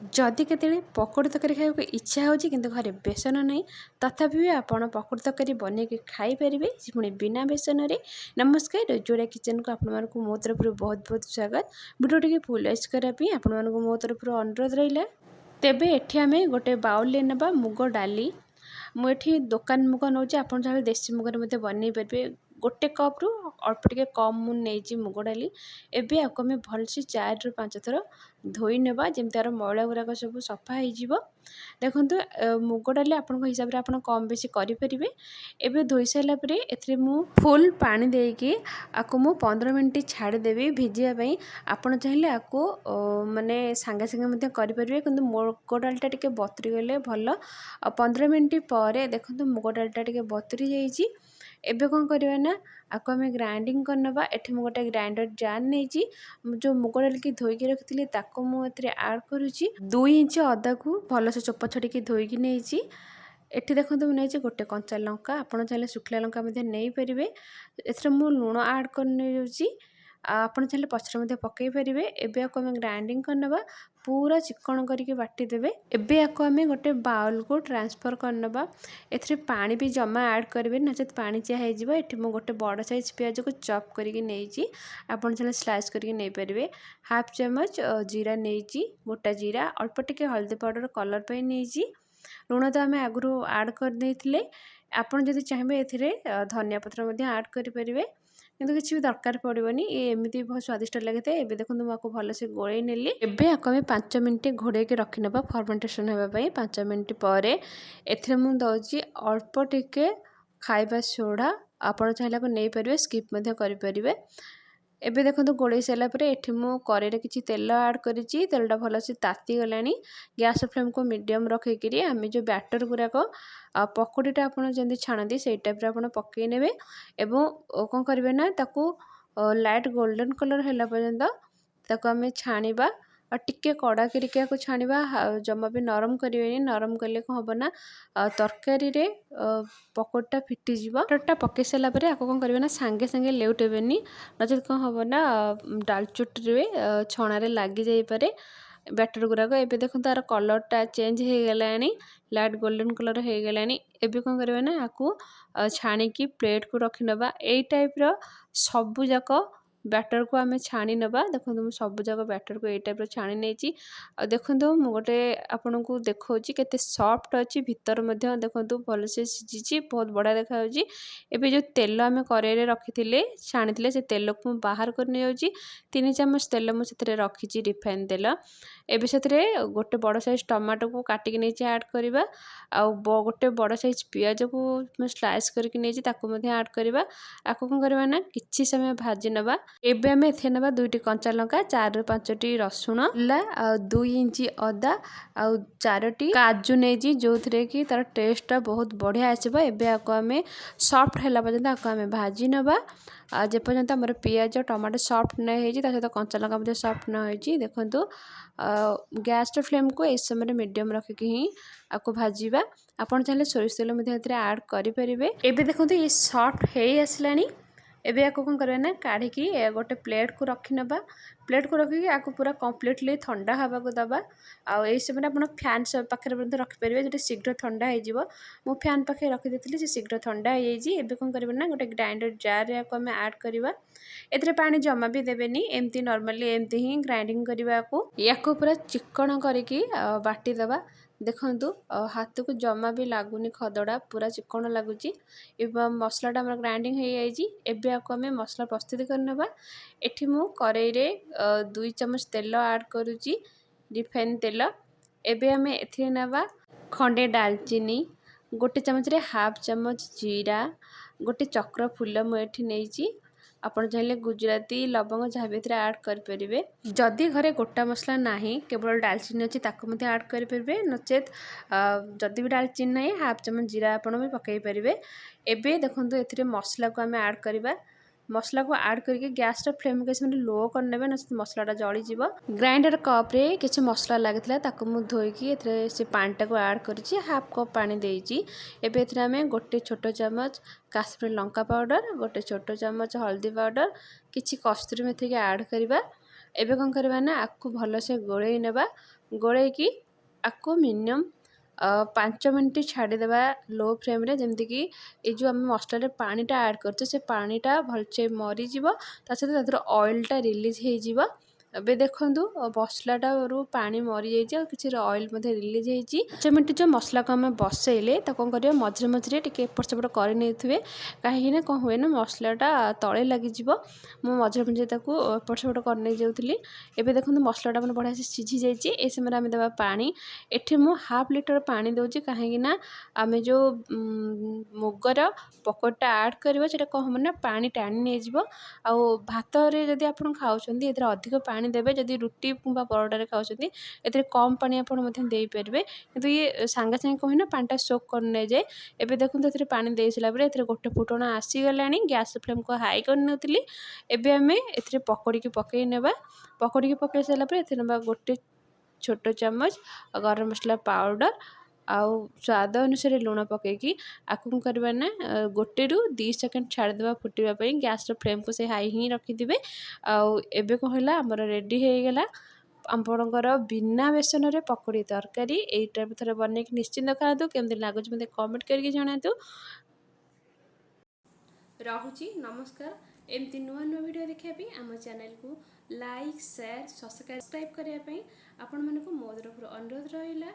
जदि केतेବେଳେ पकोड़ी तरकारी खाइबाक इच्छा होची किंतु घरे बेसन नहीं तथापि भी आपण पकोड़ी तरकारी बनैके खाई परिबे पुणी बिना बेसन रे। नमस्कार जोड़ा किचन को आपण मानकु मो तरफ बहुत बहुत स्वागत। वीडियो टिके फुल वॉच करा पई आपण मानकु मो तरफ अनुरोध रहिला। तेबे एठी आमे गोटे बाउल ले नबा मुग डाली। मु एठी दुकान मुग नौची आपण चाहे देसी मुग रे मते बनै परबे। गोटे कप रु अल्प टिके कम मु नेची मुग डाली। एबे आको आमे भलसे 4 रु 5 थर धोई नेबा जेमति तार मैला गुराक सब सफा हो जिवो। देखंतु मुग डाली आपन हिसाब रे आपन कम बेसी करि परिबे। एबे धोई साइला परे एथरे मु फुल पानी देकी आको मु 15 मिनिट छाड़ी देबी भिजिया पई। आपन चाहिले आको माने संगे संगे मते करि परिबे किंतु मुग डालटा टिके बतरी गले भलो। 15 मिनिट परे देखंतु मुग डालटा टिके बतरी जाईची। एबे कोन करबा ना आको हमें ग्राइंडिंग करनबा। एठी मु गोटे ग्राइंडर जार नेची जो मुग डाल की धोई के रखितली ताको मु एथरे ऐड करूची। 2 इंच अदा को भलो से चोपा छडीकी धोई की नेची। एठी देखंतु मु नेची गोटे कंचा लंका आपण चाहिले सुखला लंका मध्ये नै परिबे। एथरे मु लूण ऐड करने जाउची आपण चाहिले पछरे मध्ये पकई परिबे। एबे आको हमें ग्राइंडिंग करनबा पूरा चिकन करके बाटी देबे। एबे आको हमें गोटे बाउल को ट्रांसफर करनबा। एथरे पानी भी जमा ऐड करबे नचेत पानी चिया हे जिवो। एठी मु गोटे बड़ साइज प्याज को चॉप करके नेची आपण चाहिले स्लाइस करके नै परिबे। हाफ चम्मच जीरा नेची गोटा जीरा अल्प टिके हल्दी पाउडर कलर पे नेची। लूण तो आमे आगु ऐड कर देथिले। आपण जदि चाहेबे एथिरे धनिया पत्र मध्ये ऐड करि परिबे किंतु किछि भी दरकार पड़िबनी। ये एमिति बहुत स्वादिष्ट लगे। एबे देखंतु मु आको भलो से गोळै नेली। एबे आको हमें 5 मिनिट घोड़े के रखि नबा फर्मेंटेशन हेबा पई। 5 मिनिट परे एथिरे मु दउची अल्प टिके खाइबा सोडा आपण चाहला को नै परिबे स्किप मध्ये करि परिबे। एबे देखंतु गोळै साइला परे एठी मु करै रे किछि तेल ऐड करिछि। तेलटा भलो से ताती गलानी। गैस फ्लेम को मीडियम रखि करी हमें जो बैटर गुरा को पकोड़ीटा आपण जेंति छाणती सेई टाइप रे आपण पक्कै नेबे एवं कोन करबे ना ताकू लाइट गोल्डन कलर हैला पर्यंत ताकू हमें छाणीबा और टिके कड़ा करिके को छाणीबा। जम्मा भी नरम करिवेनी। नरम कले को हबो ना तरकारी रे पकोड़ीटा फिटी जिवो। टटा पक्कै साला परे आको कोन करबे ना संगे संगे लेउटेबेनी नचेत कोन हबो ना डालचुट रे छणा रे लागि जाई पारे बैटर गुरा को। एबे देखो तार कलरटा चेंज हो गलानी लाइट गोल्डन कलर हो गलानी। एबे कोन करबे ना आकु छाणी की प्लेट को रखि नबा। एई टाइप रो सबु जाको बैटर को आमे छाणी नबा। देखंतु मु सबु जाको बैटर को एई टाइप रो छाणी नेची। आ देखंतु मु गोटे आपन को देखौची केते सॉफ्ट अछि भीतर मध्ये देखंतु भलो से सिजिची बहुत बडा देखा होची। एबे जो तेल आमे करे रे रखिथिले छाणीथिले से तेल को बाहर कर नै जाउची। 3 चम्मच तेल मु सेतरे रखिची रिफाइन तेल। एबे सेतरे गोटे बड़ साइज टमाटो को काटिक नेची ऐड करबा। आ गोटे बड़ साइज प्याज को स्लाइस करके नेची ताको मध्ये ऐड करबा। आको कोन करबा ना किछि समय भाजी नबा। एबे हमें एथे नबा 2टी कंचा लंका 4 रु 5टी रसुण ला 2 इंच अदा आ 4टी काजू नेजी जोथरे की तार टेस्ट बहुत बढ़िया आसीबो। एबे आको हमें सॉफ्ट हैला पर्यंत आको हमें भाजी नबा। आ जे पर्यंत हमर पियाज टमाटो सॉफ्ट नै हेजी ता सहित कंचा लंका मध्ये सॉफ्ट न हेजी देखंतु गैस फ्लेम को इस समय मीडियम रखिकी ही आको भाजीबा। आपण चाहे सोरिष तेल मध्ये एथरे ऐड करि परिबे। एबे देखंतु ये सॉफ्ट हेई आसलानी। एबे आको कोन करबे ना काढी गोटे प्लेट को रखि नबा। प्लेट को रखिकी आको पूरा कंप्लीटली ठंडा हवा को दबा। आ ए समय आपण फैन सब पाखरे बंद रखि परिबे जेते शीघ्र ठंडा हे जिवो। मु फैन पाखे रखि देथिली से शीघ्र ठंडा हे जेजी। एबे कोन करबे ना गोटे ग्राइंडर जार रे आको हमें ऐड करबा। एथरे पानी जमा भी देबेनी एमती नॉर्मली एमती ही ग्राइंडिंग करबा। याको पूरा चिकन करके बाटी दबा। देखंतु हाथ को जमा भी लागुनी खदड़ा पूरा चिकन लागुची। एवं मसलाटा हमर ग्राइंडिंग हो जाइजी। एबे आको हमें मसला प्रस्तुत करनबा। एठी मु करै रे 2 चम्मच तेल ऐड करूची रिफाइन तेल। एबे हमें एथि नबा खंडे दालचीनी गोटे चम्मच रे हाफ चम्मच जीरा गोटे चक्र फूल मु एठी नेची। आपण चाहिले गुजराती लवंग जहाँ भी ऐड कर परिबे। जदि घरे गोटा मसला नाही केवल दालचीनी अछि ताको मध्ये ऐड कर परिबे नचेत जदि भी दालचीनी नाही हाफ चम्मच जीरा आपण भी पकाई परिबे। एबे देखंतु एथिरे मसला को हमें ऐड करबा। मसला को ऐड करके गैस रा फ्लेम के समय लो कर नेबे न मसलाटा जळी जिवो। ग्राइंडर कप रे किछि मसला लागितला ताको मु धोइकी एथरे से पानीटा को ऐड करिछि हाफ कप पानी देइछि। एबे एथरे हमें गोटे छोटो चम्मच काश्मीरी लंका पाउडर गोटे छोटो चम्मच हल्दी पाउडर किछि कस्तूरी मेथी के ऐड करबा। एबे कोन करबा ना आकु भलो से गोळै नेबा। ଗୋଳेଇकी आको मिनिमम 5 मिनट छाड़ीदेवा लो फ्लेम रे जमीक ये जो आम मसला पानीटा आड कर से पानीटा भलसे मरीज ता सहित ऑयलटा रिलीज हो ଏବେ ଦେଖନ୍ତୁ ମସଲାଟାରୁ ପାଣି ମରିଯାଇଛି ଆଉ କିଛି ଅଏଲ୍ ମଧ୍ୟ ରିଲିଜ୍ ହେଇଛି। 5 ମିନିଟ୍ ଯେଉଁ ମସଲାକୁ ଆମେ ବସେଇଲେ ତାକୁ କ'ଣ କରିବା ମଝିରେ ମଝିରେ ଟିକେ ଏପଟ ସେପଟ କରିନେଇଥିବେ କାହିଁକିନା କ'ଣ ହୁଏ ନା ମସଲାଟା ତଳେ ଲାଗିଯିବ। ମୁଁ ମଝିରେ ମଝିରେ ତାକୁ ଏପଟ ସେପଟ କରିନେଇ ଯାଉଥିଲି। ଏବେ ଦେଖନ୍ତୁ ମସଲାଟା ମାନେ ବଢ଼ିଆ ସେ ସିଝି ଯାଇଛି। ଏ ସମୟରେ ଆମେ ଦେବା ପାଣି। ଏଠି ମୁଁ 1/2 ଲିଟର ପାଣି ଦେଉଛି କାହିଁକିନା ଆମେ ଯେଉଁ ମୁଗର ପକୋଡ଼ାଟା ଆଡ଼୍ କରିବା ସେଇଟା କ'ଣ ହେବ ନା ପାଣି ଟାଣି ନେଇଯିବ। ଆଉ ଭାତରେ ଯଦି ଆପଣ ଖାଉଛନ୍ତି ଏଥିରେ ଅଧିକ ପାଣି ଦେବେ, ଯଦି ରୁଟି କିମ୍ବା ପରଟାରେ ଖାଉଛନ୍ତି ଏଥିରେ କମ୍ ପାଣି ଆପଣ ମଧ୍ୟ ଦେଇପାରିବେ। କିନ୍ତୁ ଇଏ ସାଙ୍ଗେ ସାଙ୍ଗେ କହି ନା ପାଣିଟା ସୋକ୍ କରି ନେଇଯାଏ। ଏବେ ଦେଖନ୍ତୁ ଏଥିରେ ପାଣି ଦେଇସାରିଲା ପରେ ଏଥିରେ ଗୋଟେ ଫୁଟଣ ଆସିଗଲାଣି। ଗ୍ୟାସ୍ ଫ୍ଲେମ୍କୁ ହାଇ କରିନେଉଥିଲି। ଏବେ ଆମେ ଏଥିରେ ପକୋଡ଼ିକି ପକାଇ ନେବା। ପକୋଡ଼ିକି ପକାଇ ସାରିଲା ପରେ ଏଥିରେ ନେବା ଗୋଟେ ଛୋଟ ଚାମଚ ଗରମ ମସଲା ପାଉଡ଼ର ଆଉ ସ୍ୱାଦ ଅନୁସାରେ ଲୁଣ ପକାଇକି ଆକୁ କ'ଣ କରିବା ନା 1-2 ସେକେଣ୍ଡ ଛାଡ଼ିଦେବା ଫୁଟିବା ପାଇଁ। ଗ୍ୟାସ୍ର ଫ୍ଲେମ୍କୁ ସେ ହାଇ ହିଁ ରଖିଥିବେ। ଆଉ ଏବେ କ'ଣ ହେଲା ଆମର ରେଡ଼ି ହେଇଗଲା ଆପଣଙ୍କର ବିନା ବେସନରେ ପକୋଡ଼ି ତରକାରୀ। ଏଇଟା ବି ଥରେ ବନେଇକି ନିଶ୍ଚିନ୍ତ ଖାଆନ୍ତୁ। କେମିତି ଲାଗୁଛି ମୋତେ କମେଣ୍ଟ କରିକି ଜଣାନ୍ତୁ। ରହୁଛି ନମସ୍କାର। ଏମିତି ନୂଆ ନୂଆ ଭିଡ଼ିଓ ଦେଖିବା ପାଇଁ ଆମ ଚ୍ୟାନେଲକୁ ଲାଇକ୍ ସେୟାର ସବସ୍କ୍ରାଇବ୍ କରିବା ପାଇଁ ଆପଣମାନଙ୍କୁ ମୋ ତରଫରୁ ଅନୁରୋଧ ରହିଲା।